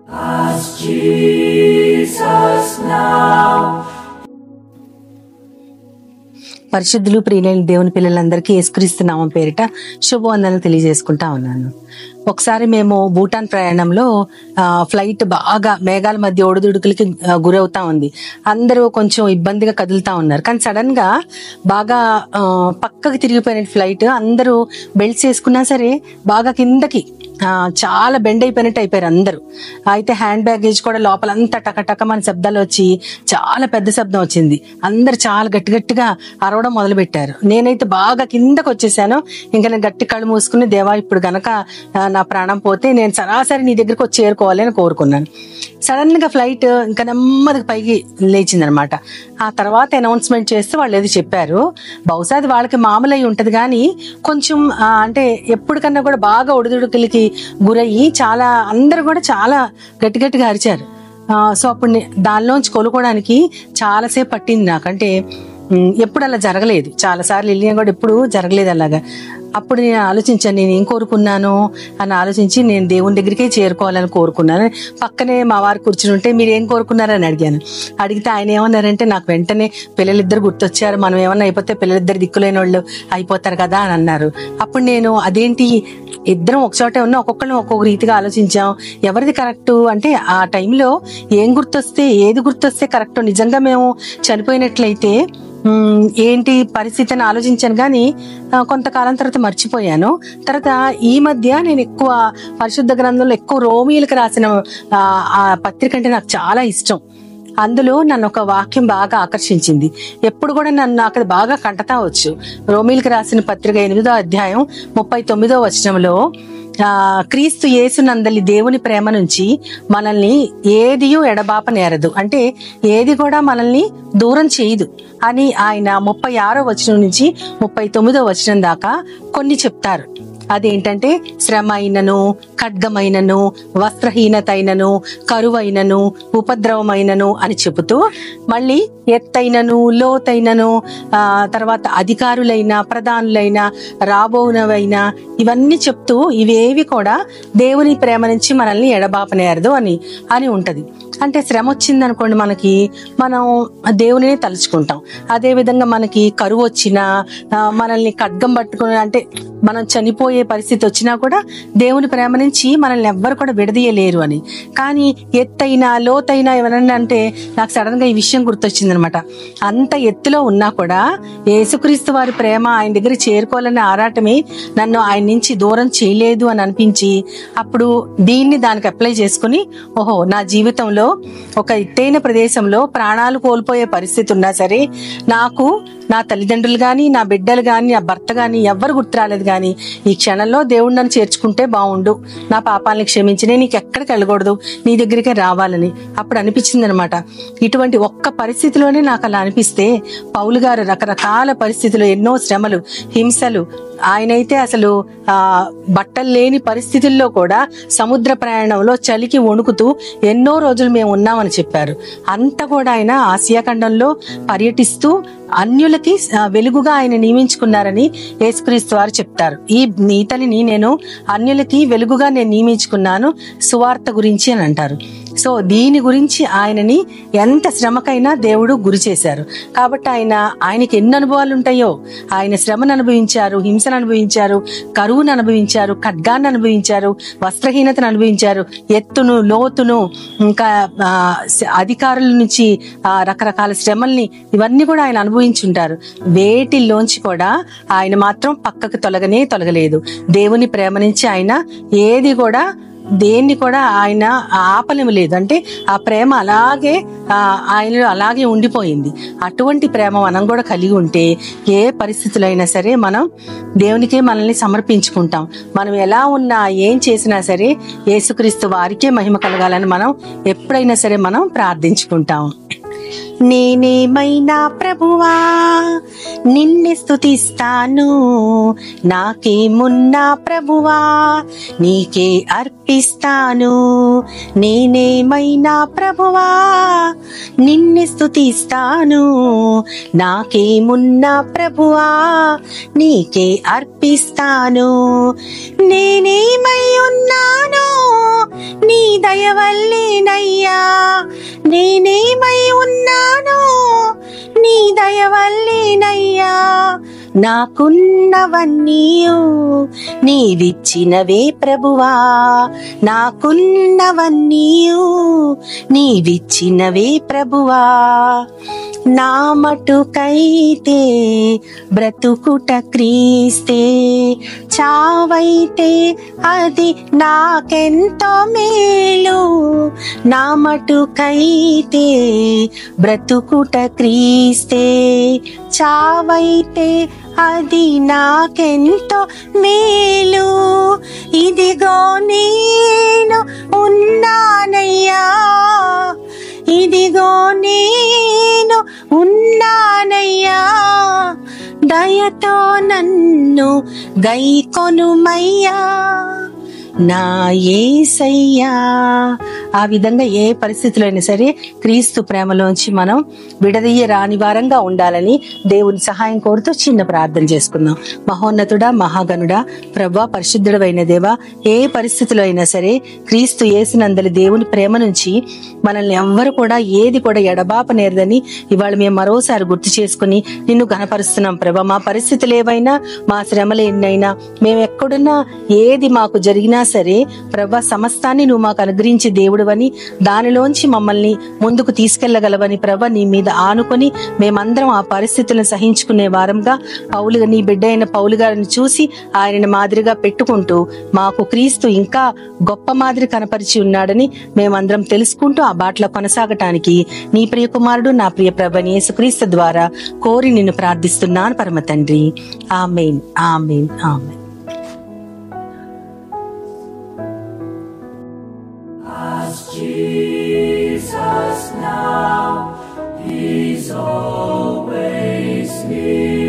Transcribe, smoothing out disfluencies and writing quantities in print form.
As Jesus now. పరిశుద్ధులు ప్రియులైన దేవుని పిల్లలందరికీ యేసుక్రీస్తు నామం పేరిట శుభవందనలు తెలియజేసుకుంటా ఉన్నాను. ఒకసారి మేము భూటాన్ ప్రయాణంలో ఫ్లైట్ బాగా మేఘాల మధ్య ఒడిదుడుకులకి గురవుతా ఉంది. అందరూ కొంచెం ఇబ్బందిగా కదులుతా ఉన్నారు. కానీ సడన్ గా బాగా పక్కకి తిరిగిపోయిన ఫ్లైట్, అందరూ బెల్ట్స్ వేసుకున్నా సరే బాగా కిందకి చాలా బెండ్ అయిపోయినట్టు అయిపోయారు అందరూ. అయితే హ్యాండ్ బ్యాగేజ్ కూడా లోపలంతా టకటకమని శబ్దాలు వచ్చి చాలా పెద్ద శబ్దం వచ్చింది. అందరు చాలా గట్టిగా అరవడం మొదలు పెట్టారు. నేనైతే బాగా కిందకు వచ్చేసాను. ఇంకా నేను గట్టి కళ్ళు మూసుకుని, దేవా ఇప్పుడు గనక నా ప్రాణం పోతే నేను సరాసరి నీ దగ్గరికి వచ్చి చేరుకోవాలి అని కోరుకున్నాను. సడన్ గా ఫ్లైట్ ఇంకా నెమ్మదిగా పైకి లేచిందనమాట. ఆ తర్వాత అనౌన్స్మెంట్ చేస్తూ వాళ్ళు ఏది చెప్పారు. బహుశా అది వాళ్ళకి మామూలు అయి ఉంటది, కానీ కొంచెం అంటే ఎప్పటికన్నా కూడా బాగా ఒడిదుడుకులకి గురయ్యి చాలా అందరూ కూడా చాలా గట్టిగా అరిచారు. సో అప్పుడు దానిలోంచి కోలుకోవడానికి చాలాసేపు పట్టింది నాకంటే. ఎప్పుడు అలా జరగలేదు, చాలా సార్లు వెళ్ళినా కూడా ఎప్పుడు జరగలేదు అలాగా. అప్పుడు నేను ఆలోచించాను, నేను ఏం కోరుకున్నాను అని ఆలోచించి నేను దేవుని దగ్గరికే చేరుకోవాలని కోరుకున్నాను. పక్కనే మా వారు కూర్చుని ఉంటే మీరు ఏం కోరుకున్నారని అడిగితే ఆయన ఏమన్నారంటే, నాకు వెంటనే పిల్లలిద్దరు గుర్తొచ్చారు, మనం ఏమన్నా అయిపోతే పిల్లలిద్దరు దిక్కులేని వాళ్ళు అయిపోతారు కదా అని అన్నారు. అప్పుడు నేను అదేంటి ఇద్దరం ఒకచోటే ఉన్నా ఒక్కొక్కరిని ఒక్కొక్క రీతిగా ఆలోచించాం. ఎవరిది కరెక్ట్ అంటే ఆ టైంలో ఏది గుర్తొస్తే కరెక్ట్. నిజంగా మేము చనిపోయినట్లయితే ఏంటి పరిస్థితి అని ఆలోచించాను, కానీ కొంతకాలం తర్వాత మర్చిపోయాను. తర్వాత ఈ మధ్య నేను ఎక్కువ పరిశుద్ధ గ్రంథంలో ఎక్కువ రోమీయులకు రాసిన ఆ పత్రిక అంటే నాకు చాలా ఇష్టం. అందులో నన్ను ఒక వాక్యం బాగా ఆకర్షించింది. ఎప్పుడు కూడా నన్ను అక్కడ బాగా కంటతా వచ్చు. రోమీయులకు రాసిన పత్రిక 8వ అధ్యాయం 39వ వచనంలో, క్రీస్తు యేసునందలి దేవుని ప్రేమ నుంచి మనల్ని ఏదియూ ఎడబాప నేరదు, అంటే ఏది కూడా మనల్ని దూరం చేయదు అని ఆయన 36వ వచనం నుంచి 39వ వచనం దాకా కొన్ని చెప్తారు. అదేంటంటే శ్రమ అయినను, ఖడ్గమైనను, వస్త్రహీనత అయినను, కరువైనను, ఉపద్రవమైనను అని చెబుతూ మళ్ళీ ఎత్తైనను, లోతైనను, తర్వాత అధికారులైన, ప్రధానులైన, రాబోనవైనా ఇవన్నీ చెప్తూ ఇవేవి కూడా దేవుని ప్రేమ నుంచి మనల్ని ఎడబాపనేరదు అని ఉంటది. అంటే శ్రమ వచ్చిందనుకోండి మనకి, మనం దేవునినే తలుచుకుంటాం. అదే విధంగా మనకి కరువు వచ్చినా, మనల్ని ఖడ్గం పట్టుకుని అంటే మనం చనిపోయే పరిస్థితి వచ్చినా కూడా దేవుని ప్రేమ నుంచి మనల్ని ఎవ్వరు కూడా విడదీయలేరు అని. కానీ ఎత్తైనా, లోతైనా ఎవరన్నా అంటే నాకు సడన్ గా ఈ విషయం గుర్తొచ్చింది అనమాట. అంత ఎత్తులో ఉన్నా కూడా యేసుక్రీస్తు వారి ప్రేమ, ఆయన దగ్గర చేరుకోవాలనే ఆరాటమే నన్ను ఆయన నుంచి దూరం చేయలేదు అని అనిపించి, అప్పుడు దానికి అప్లై చేసుకుని, ఓహో నా జీవితంలో ఒక ఎత్తైన ప్రదేశంలో ప్రాణాలు కోల్పోయే పరిస్థితి ఉన్నా సరే, నాకు నా తల్లిదండ్రులు గాని, నా బిడ్డలు గాని, నా భర్త గాని ఎవ్వరు గుర్తు రాలేదు, కానీ ఈ క్షణంలో దేవుడు నన్ను చేర్చుకుంటే బాగుండు, నా పాపాలని క్షమించి నేను నీకు ఎక్కడికి వెళ్ళకూడదు, నీ దగ్గరికే రావాలని అప్పుడు అనిపించింది అనమాట. ఇటువంటి ఒక్క పరిస్థితిలోనే నాకు అలా అనిపిస్తే, పౌలు గారు రకరకాల పరిస్థితులు, ఎన్నో శ్రమలు, హింసలు, ఆయనైతే అసలు బట్టలు లేని పరిస్థితుల్లో కూడా సముద్ర ప్రయాణంలో చలికి వణుకుతూ ఎన్నో రోజులు మేము ఉన్నామని చెప్పారు. అంతా కూడా ఆయన ఆసియా ఖండంలో పర్యటిస్తూ అన్యులకి వెలుగుగా ఆయన నియమించుకున్నారని యేసుక్రీస్తు వారు చెప్తారు. ఈ తల్లిని నేను అన్యులకి వెలుగుగా నేను నియమించుకున్నాను సువార్త గురించి అని అంటారు. సో దీని గురించి ఆయనని ఎంత శ్రమకైనా దేవుడు గురి చేశారు. కాబట్టి ఆయనకి ఎన్ని అనుభవాలు ఉంటాయో, ఆయన శ్రమను అనుభవించారు, హింసను అనుభవించారు, కరువును అనుభవించారు, ఖడ్గాన్ని అనుభవించారు, వస్త్రహీనతను అనుభవించారు, ఎత్తును, లోతును, ఇంకా అధికారుల నుంచి రకరకాల శ్రమల్ని ఇవన్నీ కూడా ఆయన అనుభవించుంటారు. వేటిల్లోంచి కూడా ఆయన మాత్రం పక్కకు తొలగలేదు. దేవుని ప్రేమ నుంచి ఆయన దేన్ని కూడా ఆయన ఆపలేము లేదు. అంటే ఆ ప్రేమ అలాగే ఆయనలో అలాగే ఉండిపోయింది. అటువంటి ప్రేమ మనం కూడా కలిగి ఉంటే ఏ పరిస్థితులు అయినా సరే మనం దేవునికే మనల్ని సమర్పించుకుంటాం. మనం ఎలా ఉన్నా, ఏం చేసినా సరే యేసుక్రీస్తు వారికే మహిమ కలగాలని మనం ఎప్పుడైనా సరే మనం ప్రార్థించుకుంటాం. నేనేమైనా ప్రభువా నిన్నే స్తుతిస్తాను, నాకేమున్నా ప్రభువా నీకే అర్పిస్తాను. నేనేమైనా ప్రభువా నిన్నే స్తుతిస్తాను, నాకేమున్నా ప్రభువా నీకే అర్పిస్తాను. నేనేమై ఉన్నాను నీ దయ వల్లే నేనేమై ఉన్నానో నీ దయ వల్లేనయ్యా. నాకున్నవన్నీయు నీవిచ్చినవే ప్రభువా, నాకున్నవన్నీయు నీవిచ్చినవే ప్రభువా. నా మటుకైతే బ్రతుకుట క్రీస్తే, చావైతే అది నాకెంతో మేలు. నా మటుకైతే బ్రతుకుట క్రీస్తే, చావైతే అది నాకెంతో మేలు. ఇదిగో నేను ఉన్నానయ్యా, ఇదిగో నేను ఉన్నానయ్యా, దయతో నన్ను గైకొనుమయ్యా నా యేసయ్యా. ఆ విధంగా ఏ పరిస్థితిలో అయినా సరే క్రీస్తు ప్రేమలోంచి మనం విడదీయ రాని వారంగా ఉండాలని దేవుని సహాయం కోరుతూ చిన్న ప్రార్థన చేసుకుందాం. మహోన్నతుడా, మహాగణుడా, ప్రభువా, పరిశుద్ధుడైన దేవా, ఏ పరిస్థితిలో అయినా సరే క్రీస్తు యేసునందలి దేవుని ప్రేమ నుంచి మనల్ని ఎవ్వరు కూడా ఏది కూడా ఎడబాపనేరదని ఇవాళ మేము మరోసారి గుర్తు చేసుకుని నిన్ను ఘనపరుస్తున్నాం ప్రభా. మా పరిస్థితులు ఏవైనా, మా శ్రమలు ఎన్నైనా, మేము ఎక్కడున్నా, ఏది మాకు జరిగినా సరే ప్రభా, సమస్తాన్ని నువ్వు మాకు అనుగ్రహించి దేవుడువని, దానిలోంచి మమ్మల్ని ముందుకు తీసుకెళ్లగలవని ప్రభా, నీ మీద ఆనుకొని మేమందరం ఆ పరిస్థితులను సహించుకునే వారంగా పౌలుగా, నీ బిడ్డ అయిన పౌలు గారిని చూసి ఆయనని మాదిరిగా పెట్టుకుంటూ మాకు క్రీస్తు ఇంకా గొప్ప మాదిరి కనపరిచి ఉన్నాడని మేమందరం తెలుసుకుంటూ ఆ బాటలో కొనసాగటానికి నీ ప్రియ కుమారుడు, నా ప్రియ ప్రభువైన యేసుక్రీస్తు ద్వారా కోరి నిన్ను ప్రార్థిస్తున్నాను పరమ తండ్రి. ఆమేన్, ఆమేన్, ఆమేన్. Jesus now, He's always near.